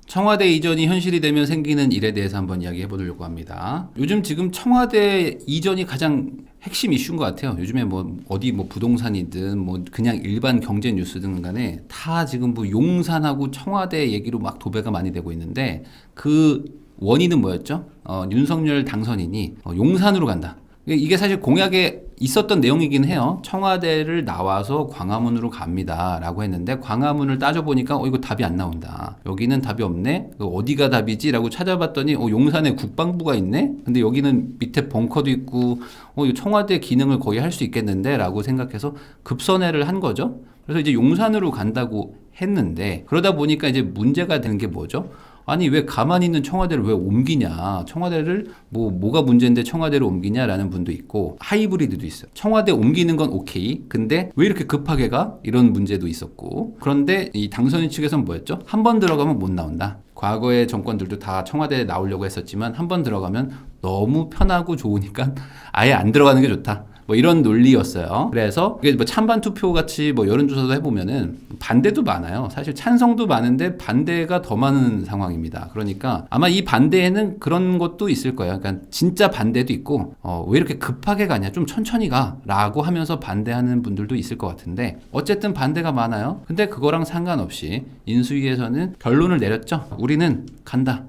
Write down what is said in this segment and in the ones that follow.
청와대 이전이 현실이 되면 생기는 일에 대해서 한번 이야기해 보려고 합니다. 요즘 지금 청와대 이전이 가장 핵심 이슈인 것 같아요. 요즘에 뭐 어디 뭐 부동산이든 뭐 그냥 일반 경제 뉴스든 간에 다 지금 뭐 용산하고 청와대 얘기로 막 도배가 많이 되고 있는데 그 원인은 뭐였죠? 윤석열 당선인이 용산으로 간다. 이게 사실 공약에 있었던 내용이긴 해요. 청와대를 나와서 광화문으로 갑니다 라고 했는데 광화문을 따져보니까 이거 답이 안 나온다. 여기는 답이 없네. 어디가 답이지? 라고 찾아봤더니 용산에 국방부가 있네. 근데 여기는 밑에 벙커도 있고 이거 청와대 기능을 거의 할 수 있겠는데 라고 생각해서 급선회를 한 거죠. 그래서 이제 용산으로 간다고 했는데 그러다 보니까 이제 문제가 되는 게 뭐죠? 아니 왜 가만히 있는 청와대를 왜 옮기냐, 청와대를 뭐가 문제인데 청와대를 옮기냐라는 분도 있고 하이브리드도 있어요. 청와대 옮기는 건 오케이, 근데 왜 이렇게 급하게 가? 이런 문제도 있었고. 그런데 이 당선인 측에서는 뭐였죠? 한 번 들어가면 못 나온다. 과거의 정권들도 다 청와대에 나오려고 했었지만 한 번 들어가면 너무 편하고 좋으니까 아예 안 들어가는 게 좋다. 뭐 이런 논리였어요. 그래서 이게 뭐 찬반 투표 같이 뭐 여론조사도 해보면은 반대도 많아요. 사실 찬성도 많은데 반대가 더 많은 상황입니다. 그러니까 아마 이 반대에는 그런 것도 있을 거예요. 그러니까 진짜 반대도 있고 왜 이렇게 급하게 가냐, 좀 천천히 가라고 하면서 반대하는 분들도 있을 것 같은데 어쨌든 반대가 많아요. 근데 그거랑 상관없이 인수위에서는 결론을 내렸죠. 우리는 간다.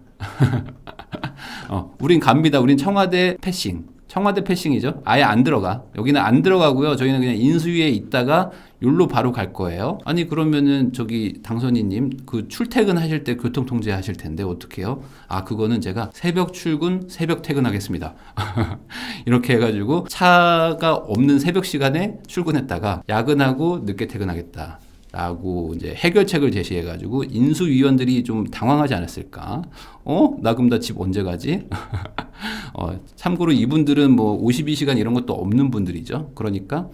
우린 갑니다. 우린 청와대 패싱. 청와대 패싱이죠. 아예 안 들어가. 여기는 안 들어가고요. 저희는 그냥 인수위에 있다가 여기로 바로 갈 거예요. 아니 그러면은 저기 당선인님 그 출퇴근 하실 때 교통통제 하실 텐데 어떻게 해요? 그거는 제가 새벽 출근 새벽 퇴근하겠습니다. 이렇게 해가지고 차가 없는 새벽 시간에 출근했다가 야근하고 늦게 퇴근하겠다 라고 이제 해결책을 제시해가지고 인수위원들이 좀 당황하지 않았을까? 나 그럼 나 집 언제 가지? 참고로 이분들은 뭐 52시간 이런 것도 없는 분들이죠. 그러니까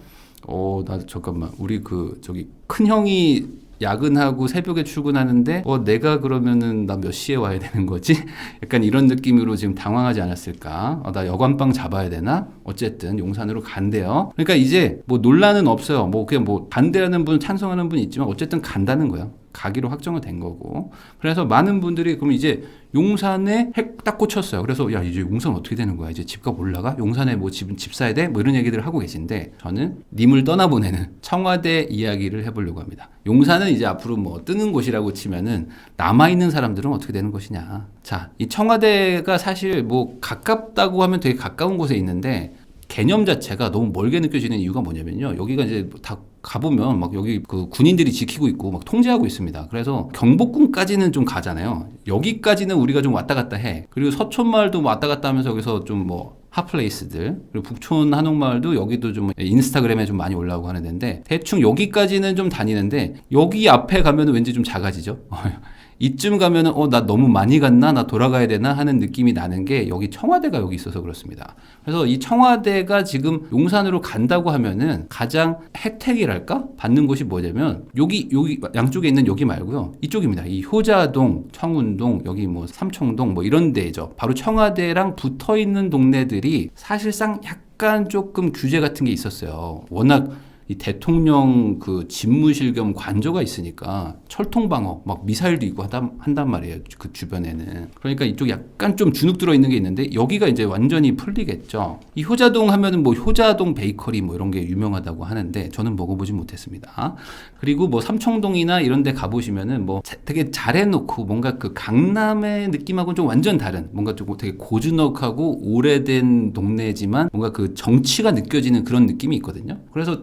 나 잠깐만, 우리 저기 큰 형이 야근하고 새벽에 출근하는데 내가 그러면은 나 몇 시에 와야 되는 거지? 약간 이런 느낌으로 지금 당황하지 않았을까? 나 여관방 잡아야 되나? 어쨌든 용산으로 간대요. 그러니까 이제 뭐 논란은 없어요. 뭐 그냥 뭐 반대하는 분, 찬성하는 분 있지만 어쨌든 간다는 거예요. 가기로 확정은 된 거고. 그래서 많은 분들이 그럼 이제 용산에 핵 딱 꽂혔어요. 그래서 야 이제 용산 어떻게 되는 거야? 이제 집값 올라가? 용산에 뭐 집 사야 돼? 뭐 이런 얘기들을 하고 계신데 저는 님을 떠나보내는 청와대 이야기를 해보려고 합니다. 용산은 이제 앞으로 뭐 뜨는 곳이라고 치면은 남아있는 사람들은 어떻게 되는 것이냐. 자, 이 청와대가 사실 뭐 가깝다고 하면 되게 가까운 곳에 있는데 개념 자체가 너무 멀게 느껴지는 이유가 뭐냐면요. 여기가 이제 다 가보면 막 여기 그 군인들이 지키고 있고 막 통제하고 있습니다. 그래서 경복궁까지는 좀 가잖아요. 여기까지는 우리가 좀 왔다 갔다 해. 그리고 서촌마을도 왔다 갔다 하면서 여기서 좀 뭐 핫플레이스들, 그리고 북촌 한옥마을도 여기도 좀 인스타그램에 좀 많이 올라오고 하는 데인데 대충 여기까지는 좀 다니는데 여기 앞에 가면 왠지 좀 작아지죠. 이쯤 가면은 나 너무 많이 갔나? 나 돌아가야 되나? 하는 느낌이 나는 게 여기 청와대가 여기 있어서 그렇습니다. 그래서 이 청와대가 지금 용산으로 간다고 하면은 가장 혜택이랄까? 받는 곳이 뭐냐면 여기 양쪽에 있는 여기 말고요. 이쪽입니다. 이 효자동, 청운동, 여기 뭐 삼청동 뭐 이런 데죠. 바로 청와대랑 붙어 있는 동네들이 사실상 약간 조금 규제 같은 게 있었어요. 워낙 이 대통령 그 집무실 겸 관저가 있으니까 철통방어 막 미사일도 있고 한단 말이에요. 그 주변에는. 그러니까 이쪽 약간 좀 주눅 들어 있는 게 있는데 여기가 이제 완전히 풀리겠죠. 이 효자동 하면은 뭐 효자동 베이커리 뭐 이런 게 유명하다고 하는데 저는 먹어보지 못했습니다. 그리고 뭐 삼청동이나 이런 데 가보시면은 뭐 되게 잘 해놓고 뭔가 그 강남의 느낌하고는 좀 완전 다른 뭔가 좀 되게 고즈넉하고 오래된 동네지만 뭔가 그 정치가 느껴지는 그런 느낌이 있거든요. 그래서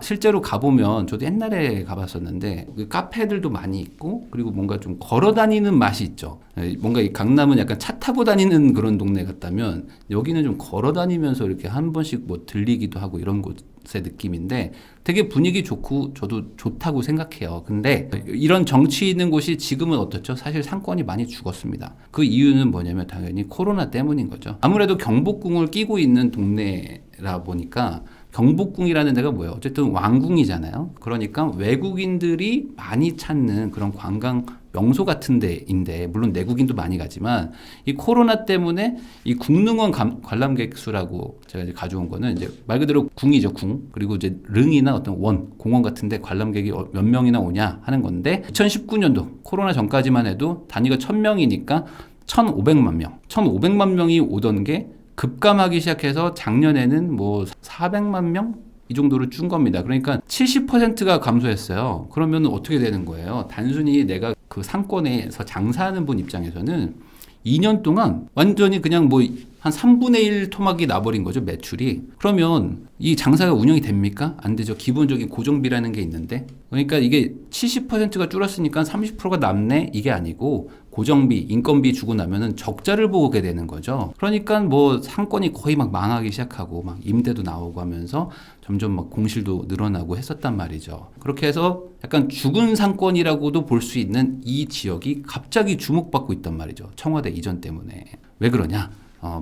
실제로 가보면 저도 옛날에 가봤었는데 그 카페들도 많이 있고 그리고 뭔가 좀 걸어 다니는 맛이 있죠. 뭔가 이 강남은 약간 차 타고 다니는 그런 동네 같다면 여기는 좀 걸어 다니면서 이렇게 한 번씩 뭐 들리기도 하고 이런 곳의 느낌인데 되게 분위기 좋고 저도 좋다고 생각해요. 근데 이런 정치 있는 곳이 지금은 어떻죠? 사실 상권이 많이 죽었습니다. 그 이유는 뭐냐면 당연히 코로나 때문인 거죠. 아무래도 경복궁을 끼고 있는 동네라 보니까 경복궁이라는 데가 뭐예요? 어쨌든 왕궁이잖아요. 그러니까 외국인들이 많이 찾는 그런 관광 명소 같은 데인데, 물론 내국인도 많이 가지만 이 코로나 때문에 이 국능원 관람객 수라고 제가 이제 가져온 거는 이제 말 그대로 궁이죠, 궁. 그리고 이제 릉이나 어떤 원, 공원 같은 데 관람객이 몇 명이나 오냐 하는 건데, 2019년도 코로나 전까지만 해도 단위가 1000명이니까 1,500만 명. 1,500만 명이 오던 게 급감하기 시작해서 작년에는 뭐 400만 명? 이 정도로 준 겁니다. 그러니까 70%가 감소했어요. 그러면 어떻게 되는 거예요? 단순히 내가 그 상권에서 장사하는 분 입장에서는 2년 동안 완전히 그냥 뭐 한 3분의 1 토막이 나버린 거죠, 매출이. 그러면 이 장사가 운영이 됩니까? 안 되죠. 기본적인 고정비라는 게 있는데. 그러니까 이게 70%가 줄었으니까 30%가 남네? 이게 아니고 고정비, 인건비 주고 나면은 적자를 보게 되는 거죠. 그러니까 뭐 상권이 거의 막 망하기 시작하고 막 임대도 나오고 하면서 점점 막 공실도 늘어나고 했었단 말이죠. 그렇게 해서 약간 죽은 상권이라고도 볼 수 있는 이 지역이 갑자기 주목받고 있단 말이죠. 청와대 이전 때문에. 왜 그러냐?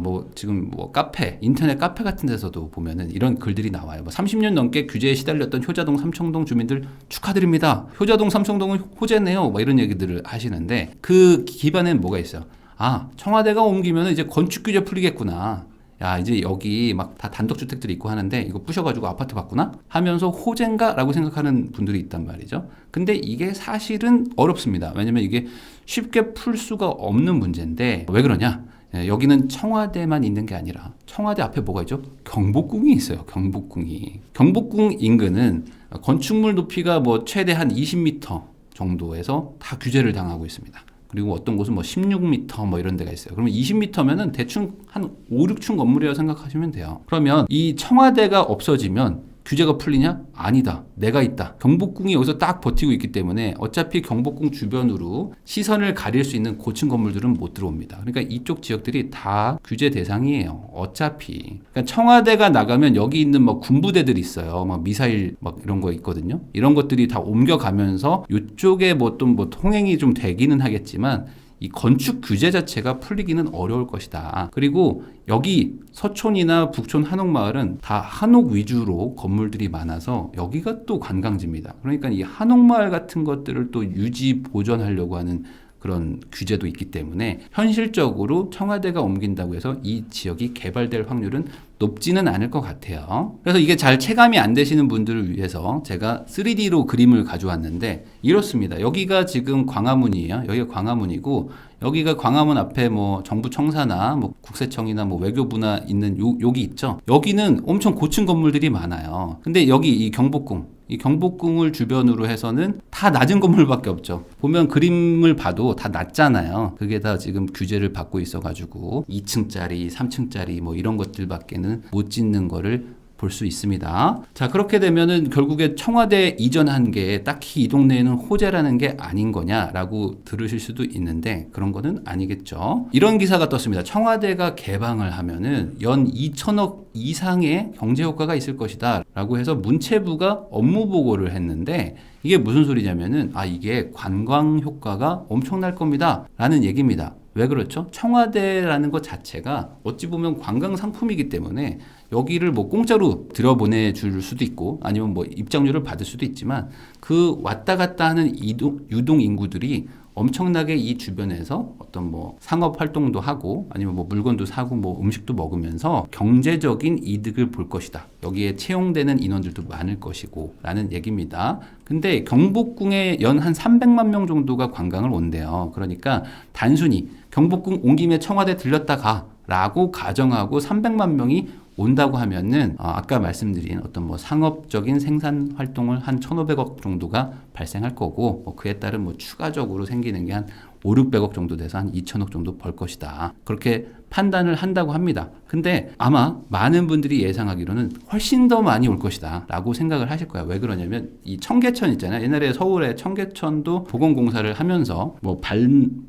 뭐 지금 뭐 카페, 인터넷 카페 같은 데서도 보면은 이런 글들이 나와요. 뭐 30년 넘게 규제에 시달렸던 효자동, 삼청동 주민들 축하드립니다. 효자동, 삼청동은 호재네요. 뭐 이런 얘기들을 하시는데 그 기반에는 뭐가 있어요? 아, 청와대가 옮기면 이제 건축 규제 풀리겠구나. 야, 이제 여기 막 다 단독주택들이 있고 하는데 이거 부셔가지고 아파트 받구나? 하면서 호재인가? 라고 생각하는 분들이 있단 말이죠. 근데 이게 사실은 어렵습니다. 왜냐면 이게 쉽게 풀 수가 없는 문제인데 왜 그러냐? 여기는 청와대만 있는 게 아니라 청와대 앞에 뭐가 있죠? 경복궁이 있어요. 경복궁이. 경복궁 인근은 건축물 높이가 뭐 최대 한 20m 정도에서 다 규제를 당하고 있습니다. 그리고 어떤 곳은 뭐 16m 뭐 이런 데가 있어요. 그러면 20m면은 대충 한 5, 6층 건물이라고 생각하시면 돼요. 그러면 이 청와대가 없어지면 규제가 풀리냐? 아니다. 내가 있다. 경복궁이 여기서 딱 버티고 있기 때문에 어차피 경복궁 주변으로 시선을 가릴 수 있는 고층 건물들은 못 들어옵니다. 그러니까 이쪽 지역들이 다 규제 대상이에요. 어차피. 그러니까 청와대가 나가면 여기 있는 뭐 군부대들이 있어요. 막 미사일 막 이런 거 있거든요. 이런 것들이 다 옮겨가면서 이쪽에 뭐 또 뭐 통행이 좀 되기는 하겠지만 이 건축 규제 자체가 풀리기는 어려울 것이다. 그리고 여기 서촌이나 북촌 한옥마을은 다 한옥 위주로 건물들이 많아서 여기가 또 관광지입니다. 그러니까 이 한옥마을 같은 것들을 또 유지 보존하려고 하는 그런 규제도 있기 때문에 현실적으로 청와대가 옮긴다고 해서 이 지역이 개발될 확률은 높지는 않을 것 같아요. 그래서 이게 잘 체감이 안 되시는 분들을 위해서 제가 3D로 그림을 가져왔는데 이렇습니다. 여기가 지금 광화문이에요. 여기가 광화문이고 여기가 광화문 앞에 뭐 정부 청사나 뭐 국세청이나 뭐 외교부나 있는 여기 있죠. 여기는 엄청 고층 건물들이 많아요. 근데 여기 이 경복궁을 주변으로 해서는 다 낮은 건물밖에 없죠. 보면 그림을 봐도 다 낮잖아요. 그게 다 지금 규제를 받고 있어가지고 2층짜리, 3층짜리 뭐 이런 것들밖에는 못 짓는 거를 볼 수 있습니다. 자, 그렇게 되면은 결국에 청와대 이전한 게 딱히 이 동네에는 호재라는 게 아닌 거냐라고 들으실 수도 있는데 그런 거는 아니겠죠. 이런 기사가 떴습니다. 청와대가 개방을 하면은 연 2천억 이상의 경제 효과가 있을 것이다 라고 해서 문체부가 업무 보고를 했는데 이게 무슨 소리냐면은 이게 관광 효과가 엄청날 겁니다 라는 얘기입니다. 왜 그렇죠? 청와대라는 것 자체가 어찌 보면 관광 상품이기 때문에 여기를 뭐 공짜로 들여보내줄 수도 있고 아니면 뭐 입장료를 받을 수도 있지만 그 왔다 갔다 하는 유동 인구들이 엄청나게 이 주변에서 어떤 뭐 상업 활동도 하고 아니면 뭐 물건도 사고 뭐 음식도 먹으면서 경제적인 이득을 볼 것이다. 여기에 채용되는 인원들도 많을 것이고 라는 얘기입니다. 근데 경복궁에 연 한 300만 명 정도가 관광을 온대요. 그러니까 단순히 경복궁 온 김에 청와대 들렸다 가 라고 가정하고 300만 명이 온다고 하면은 아까 말씀드린 어떤 뭐 상업적인 생산 활동을 한 1,500억 정도가 발생할 거고 뭐 그에 따른 뭐 추가적으로 생기는 게 한 5, 600억 정도 돼서 한 2천억 정도 벌 것이다. 그렇게 판단을 한다고 합니다. 근데 아마 많은 분들이 예상하기로는 훨씬 더 많이 올 것이다 라고 생각을 하실 거예요. 왜 그러냐면 이 청계천 있잖아요. 옛날에 서울에 청계천도 보건공사를 하면서 뭐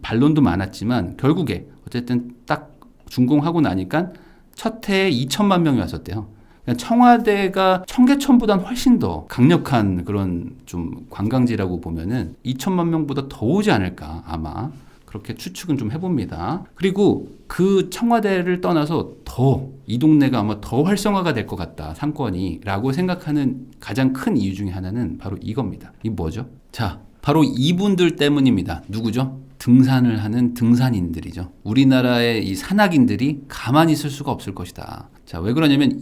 반론도 많았지만 결국에 어쨌든 딱 준공하고 나니까 첫 해에 2천만 명이 왔었대요. 청와대가 청계천보다는 훨씬 더 강력한 그런 좀 관광지라고 보면은 2천만 명보다 더 오지 않을까 아마 그렇게 추측은 좀 해봅니다. 그리고 그 청와대를 떠나서 더 이 동네가 아마 더 활성화가 될 것 같다 상권이 라고 생각하는 가장 큰 이유 중에 하나는 바로 이겁니다. 이 뭐죠? 자, 바로 이분들 때문입니다. 누구죠? 등산을 하는 등산인들이죠. 우리나라의 이 산악인들이 가만히 있을 수가 없을 것이다. 자, 왜 그러냐면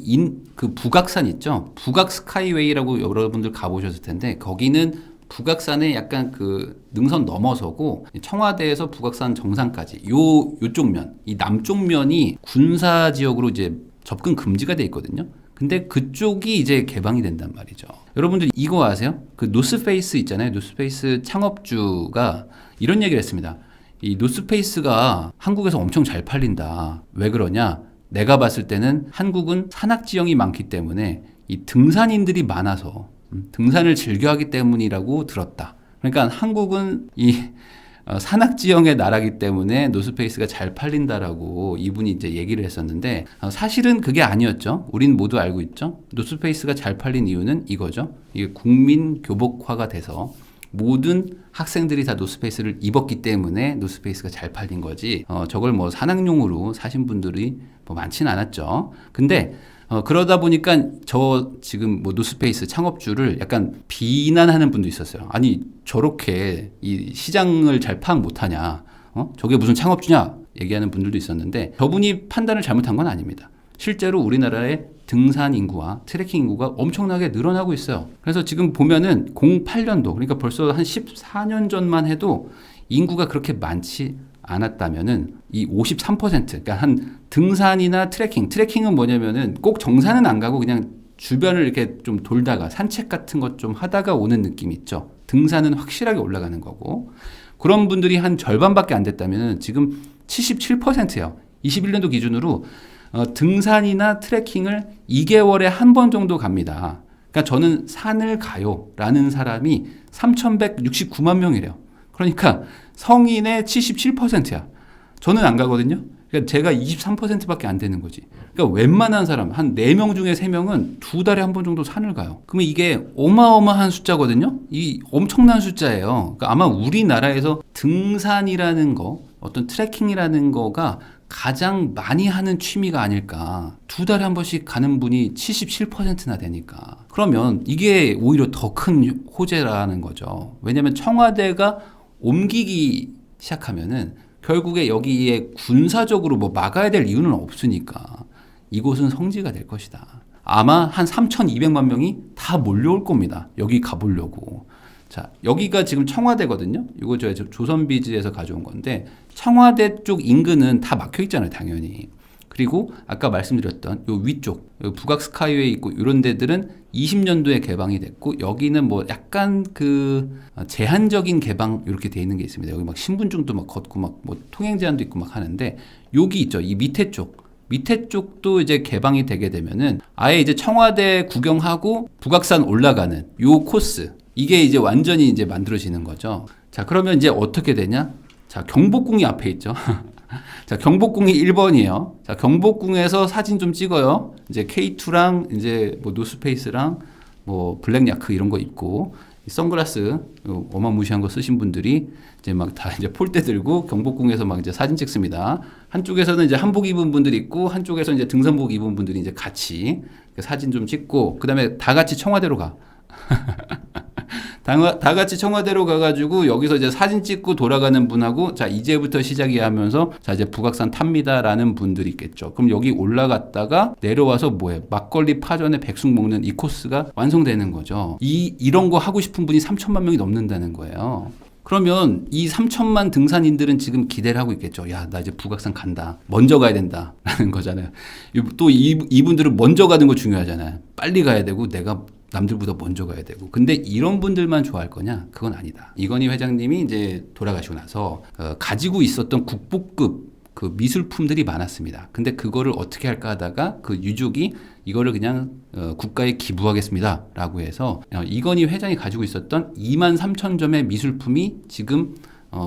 그 북악산 있죠? 북악 스카이웨이라고 여러분들 가보셨을 텐데 거기는 북악산에 약간 그 능선 넘어서고 청와대에서 북악산 정상까지 요쪽 면, 이 남쪽 면이 군사 지역으로 이제 접근 금지가 돼 있거든요. 근데 그쪽이 이제 개방이 된단 말이죠. 여러분들 이거 아세요? 그 노스페이스 있잖아요. 노스페이스 창업주가 이런 얘기를 했습니다. 이 노스페이스가 한국에서 엄청 잘 팔린다. 왜 그러냐? 내가 봤을 때는 한국은 산악 지형이 많기 때문에 이 등산인들이 많아서 등산을 즐겨하기 때문이라고 들었다. 그러니까 한국은 이 산악 지형의 나라기 때문에 노스페이스가 잘 팔린다라고 이분이 이제 얘기를 했었는데 사실은 그게 아니었죠. 우린 모두 알고 있죠. 노스페이스가 잘 팔린 이유는 이거죠. 이게 국민 교복화가 돼서 모든 학생들이 다 노스페이스를 입었기 때문에 노스페이스가 잘 팔린 거지. 저걸 뭐 산악용으로 사신 분들이 뭐 많지는 않았죠. 근데 그러다 보니까 저 지금 뭐 노스페이스 창업주를 약간 비난하는 분도 있었어요. 아니 저렇게 이 시장을 잘 파악 못하냐? 저게 무슨 창업주냐? 얘기하는 분들도 있었는데 저분이 판단을 잘못한 건 아닙니다. 실제로 우리나라의 등산 인구와 트레킹 인구가 엄청나게 늘어나고 있어요. 그래서 지금 보면은 08년도 그러니까 벌써 한 14년 전만 해도 인구가 그렇게 많지 않았다면은 이 53% 그러니까 한 등산이나 트레킹은 뭐냐면은 꼭 정산은 안 가고 그냥 주변을 이렇게 좀 돌다가 산책 같은 것 좀 하다가 오는 느낌 있죠. 등산은 확실하게 올라가는 거고 그런 분들이 한 절반밖에 안 됐다면은 지금 77%예요. 21년도 기준으로 등산이나 트레킹을 2개월에 한 번 정도 갑니다. 그러니까 저는 산을 가요라는 사람이 3,169만 명이래요. 그러니까 성인의 77%야. 저는 안 가거든요. 그러니까 제가 23%밖에 안 되는 거지. 그러니까 웬만한 사람 한 4명 중에 3명은 2달에 한 번 정도 산을 가요. 그러면 이게 어마어마한 숫자거든요. 이 엄청난 숫자예요. 그러니까 아마 우리나라에서 등산이라는 거, 어떤 트레킹이라는 거가 가장 많이 하는 취미가 아닐까. 2달에 한 번씩 가는 분이 77%나 되니까. 그러면 이게 오히려 더 큰 호재라는 거죠. 왜냐하면 청와대가 옮기기 시작하면은 결국에 여기에 군사적으로 뭐 막아야 될 이유는 없으니까 이곳은 성지가 될 것이다. 아마 한 3,200만 명이 다 몰려올 겁니다. 여기 가보려고. 자, 여기가 지금 청와대거든요. 이거 저 조선비즈에서 가져온 건데 청와대 쪽 인근은 다 막혀 있잖아요, 당연히. 그리고 아까 말씀드렸던 요 위쪽 요 북악 스카이웨이 있고 이런 데들은 20년도에 개방이 됐고 여기는 뭐 약간 그 제한적인 개방 이렇게 돼 있는 게 있습니다. 여기 막 신분증도 막 걷고 막 뭐 통행 제한도 있고 막 하는데 여기 있죠. 이 밑에 쪽도 이제 개방이 되게 되면은 아예 이제 청와대 구경하고 북악산 올라가는 요 코스 이게 이제 완전히 이제 만들어지는 거죠. 자, 그러면 이제 어떻게 되냐? 자, 경복궁이 앞에 있죠. 자, 경복궁이 1번이에요. 자, 경복궁에서 사진 좀 찍어요. 이제 K2랑 이제 뭐 노스페이스랑 뭐 블랙야크 이런 거 입고 선글라스 어마무시한 거 쓰신 분들이 이제 막 다 이제 폴대 들고 경복궁에서 막 이제 사진 찍습니다. 한쪽에서는 이제 한복 입은 분들이 있고 한쪽에서 이제 등산복 입은 분들이 이제 같이 사진 좀 찍고 그다음에 다 같이 청와대로 가. 다 같이 청와대로 가가지고 여기서 이제 사진 찍고 돌아가는 분하고 자 이제부터 시작이야 하면서 자 이제 북악산 탑니다라는 분들이 있겠죠. 그럼 여기 올라갔다가 내려와서 뭐해 막걸리 파전에 백숙 먹는 이 코스가 완성되는 거죠. 이런 거 하고 싶은 분이 3천만 명이 넘는다는 거예요. 그러면 이 3천만 등산인들은 지금 기대를 하고 있겠죠. 야, 나 이제 북악산 간다. 먼저 가야 된다라는 거잖아요. 또 이분들은 먼저 가는 거 중요하잖아요. 빨리 가야 되고 내가 남들보다 먼저 가야 되고. 근데 이런 분들만 좋아할 거냐? 그건 아니다. 이건희 회장님이 이제 돌아가시고 나서 가지고 있었던 국보급 그 미술품들이 많았습니다. 근데 그거를 어떻게 할까 하다가 그 유족이 이거를 그냥 국가에 기부하겠습니다. 라고 해서 이건희 회장이 가지고 있었던 23,000점의 미술품이 지금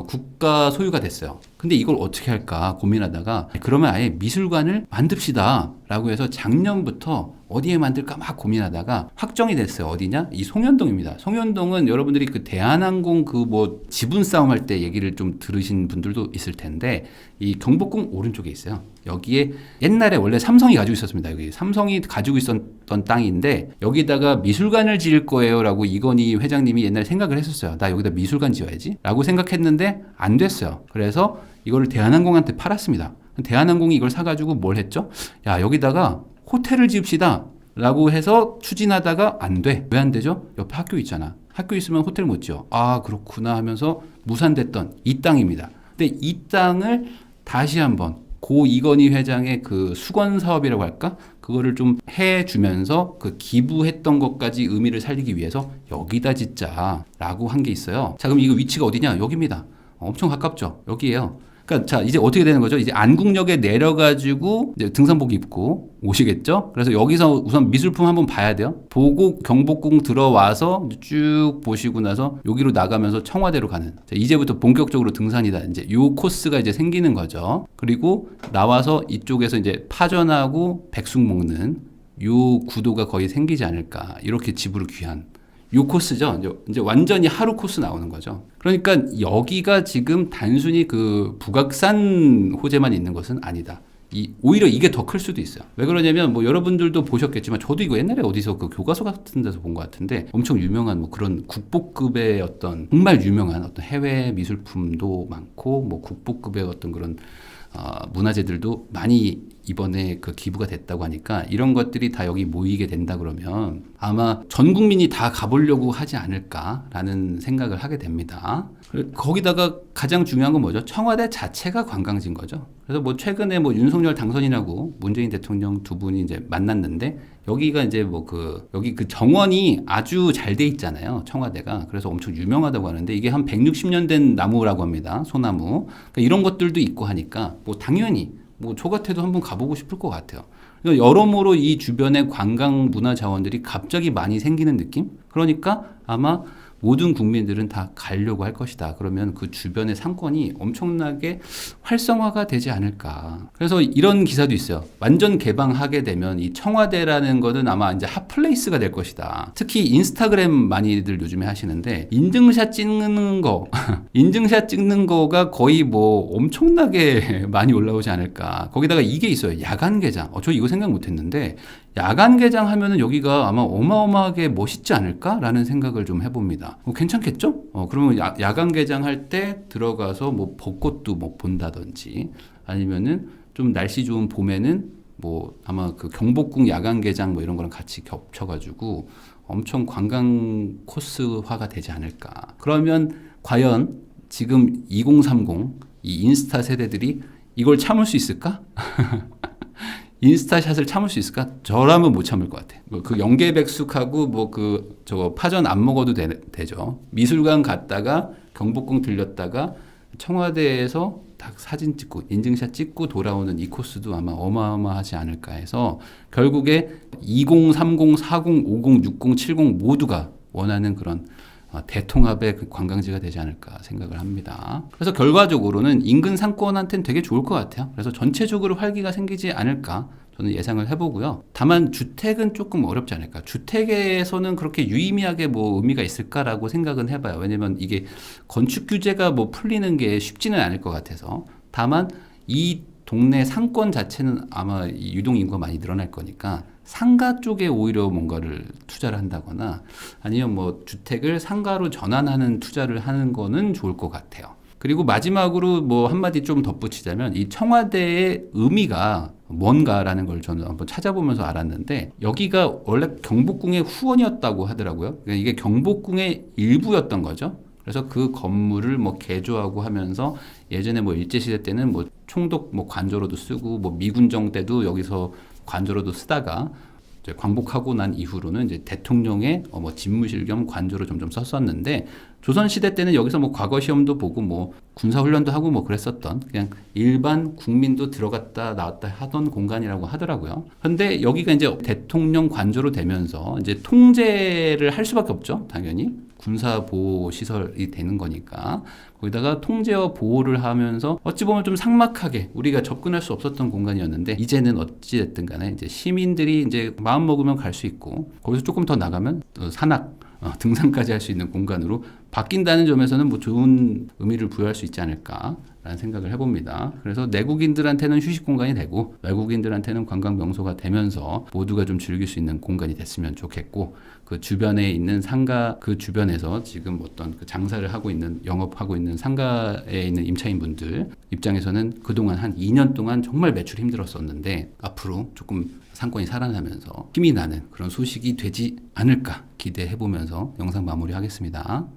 국가 소유가 됐어요. 근데 이걸 어떻게 할까 고민하다가 그러면 아예 미술관을 만듭시다 라고 해서 작년부터 어디에 만들까 막 고민하다가 확정이 됐어요. 어디냐? 이 송현동입니다. 송현동은 여러분들이 그 대한항공 그 뭐 지분 싸움 할 때 얘기를 좀 들으신 분들도 있을 텐데 이 경복궁 오른쪽에 있어요. 여기에 옛날에 원래 삼성이 가지고 있었습니다. 여기 삼성이 가지고 있었던 땅인데 여기다가 미술관을 지을 거예요 라고 이건희 회장님이 옛날에 생각을 했었어요. 나 여기다 미술관 지어야지 라고 생각했는데 안 됐어요. 그래서 이거를 대한항공한테 팔았습니다. 대한항공이 이걸 사가지고 뭘 했죠? 야, 여기다가 호텔을 지읍시다 라고 해서 추진하다가 안 돼. 왜 안 되죠? 옆에 학교 있잖아. 학교 있으면 호텔 못 지어. 아, 그렇구나 하면서 무산됐던 이 땅입니다. 근데 이 땅을 다시 한번 고 이건희 회장의 그 수건 사업이라고 할까? 그거를 좀 해주면서 그 기부했던 것까지 의미를 살리기 위해서 여기다 짓자 라고 한 게 있어요. 자, 그럼 이거 위치가 어디냐? 여기입니다. 엄청 가깝죠? 여기에요. 그러니까 자 이제 어떻게 되는 거죠? 이제 안국역에 내려가지고 이제 등산복 입고 오시겠죠? 그래서 여기서 우선 미술품 한번 봐야 돼요. 보고 경복궁 들어와서 쭉 보시고 나서 여기로 나가면서 청와대로 가는. 자, 이제부터 본격적으로 등산이다. 이제 요 코스가 이제 생기는 거죠. 그리고 나와서 이쪽에서 이제 파전하고 백숙 먹는 요 구도가 거의 생기지 않을까. 이렇게 집으로 귀한. 요 코스죠. 이제 완전히 하루 코스 나오는 거죠. 그러니까 여기가 지금 단순히 그 북악산 호재만 있는 것은 아니다. 오히려 이게 더 클 수도 있어요. 왜 그러냐면 뭐 여러분들도 보셨겠지만 저도 이거 옛날에 어디서 그 교과서 같은 데서 본 것 같은데 엄청 유명한 뭐 그런 국보급의 어떤 정말 유명한 어떤 해외 미술품도 많고 뭐 국보급의 어떤 그런 문화재들도 많이 이번에 그 기부가 됐다고 하니까 이런 것들이 다 여기 모이게 된다 그러면 아마 전 국민이 다 가보려고 하지 않을까라는 생각을 하게 됩니다. 거기다가 가장 중요한 건 뭐죠? 청와대 자체가 관광지인 거죠. 그래서 뭐 최근에 뭐 윤석열 당선인하고 문재인 대통령 두 분이 이제 만났는데 여기가 이제 뭐 여기 그 정원이 아주 잘 돼 있잖아요. 청와대가. 그래서 엄청 유명하다고 하는데 이게 한 160년 된 나무라고 합니다. 소나무. 그러니까 이런 것들도 있고 하니까 뭐 당연히 뭐 저 같아도 한번 가보고 싶을 것 같아요. 그러니까 여러모로 이 주변에 관광 문화 자원들이 갑자기 많이 생기는 느낌? 그러니까 아마 모든 국민들은 다 가려고 할 것이다. 그러면 그 주변의 상권이 엄청나게 활성화가 되지 않을까. 그래서 이런 기사도 있어요. 완전 개방하게 되면 이 청와대라는 거는 아마 이제 핫플레이스가 될 것이다. 특히 인스타그램 많이들 요즘에 하시는데 인증샷 찍는 거, 인증샷 찍는 거가 거의 뭐 엄청나게 많이 올라오지 않을까. 거기다가 이게 있어요. 야간 개장. 저 이거 생각 못 했는데 야간 개장 하면은 여기가 아마 어마어마하게 멋있지 않을까라는 생각을 좀 해봅니다. 괜찮겠죠? 그러면 야간 개장할 때 들어가서 뭐 벚꽃도 뭐 본다든지 아니면은 좀 날씨 좋은 봄에는 뭐 아마 그 경복궁 야간 개장 뭐 이런 거랑 같이 겹쳐가지고 엄청 관광 코스화가 되지 않을까. 그러면 과연 지금 2030 이 인스타 세대들이 이걸 참을 수 있을까? 인스타샷을 참을 수 있을까? 저라면 못 참을 것 같아. 그 영계백숙하고 뭐 저거 파전 안 먹어도 되죠. 미술관 갔다가 경복궁 들렸다가 청와대에서 딱 사진 찍고 인증샷 찍고 돌아오는 이 코스도 아마 어마어마하지 않을까 해서 결국에 20, 30, 40, 50, 60, 70 모두가 원하는 그런 대통합의 그 관광지가 되지 않을까 생각을 합니다. 그래서 결과적으로는 인근 상권한테는 되게 좋을 것 같아요. 그래서 전체적으로 활기가 생기지 않을까 저는 예상을 해보고요. 다만 주택은 조금 어렵지 않을까. 주택에서는 그렇게 유의미하게 뭐 의미가 있을까라고 생각은 해봐요. 왜냐면 이게 건축 규제가 뭐 풀리는 게 쉽지는 않을 것 같아서. 다만 이 동네 상권 자체는 아마 유동 인구가 많이 늘어날 거니까 상가 쪽에 오히려 뭔가를 투자를 한다거나 아니면 뭐 주택을 상가로 전환하는 투자를 하는 거는 좋을 것 같아요. 그리고 마지막으로 뭐 한마디 좀 덧붙이자면 이 청와대의 의미가 뭔가라는 걸 저는 한번 찾아보면서 알았는데 여기가 원래 경복궁의 후원이었다고 하더라고요. 그러니까 이게 경복궁의 일부였던 거죠. 그래서 그 건물을 뭐 개조하고 하면서 예전에 뭐 일제시대 때는 뭐 총독 뭐 관저로도 쓰고 뭐 미군정 때도 여기서 관저로도 쓰다가 이제 광복하고 난 이후로는 이제 대통령의 뭐 집무실 겸 관저로 점점 썼었는데 조선시대 때는 여기서 뭐 과거 시험도 보고 뭐 군사훈련도 하고 뭐 그랬었던 그냥 일반 국민도 들어갔다 나왔다 하던 공간이라고 하더라고요. 그런데 여기가 이제 대통령 관저로 되면서 이제 통제를 할 수밖에 없죠. 당연히. 군사 보호 시설이 되는 거니까 거기다가 통제와 보호를 하면서 어찌 보면 좀 삭막하게 우리가 접근할 수 없었던 공간이었는데 이제는 어찌됐든 간에 이제 시민들이 이제 마음 먹으면 갈 수 있고 거기서 조금 더 나가면 산악 등산까지 할 수 있는 공간으로 바뀐다는 점에서는 뭐 좋은 의미를 부여할 수 있지 않을까라는 생각을 해봅니다. 그래서 내국인들한테는 휴식 공간이 되고 외국인들한테는 관광 명소가 되면서 모두가 좀 즐길 수 있는 공간이 됐으면 좋겠고 그 주변에 있는 상가 그 주변에서 지금 어떤 그 장사를 하고 있는 영업하고 있는 상가에 있는 임차인분들 입장에서는 그동안 한 2년 동안 정말 매출이 힘들었었는데 앞으로 조금 상권이 살아나면서 힘이 나는 그런 소식이 되지 않을까 기대해보면서 영상 마무리하겠습니다.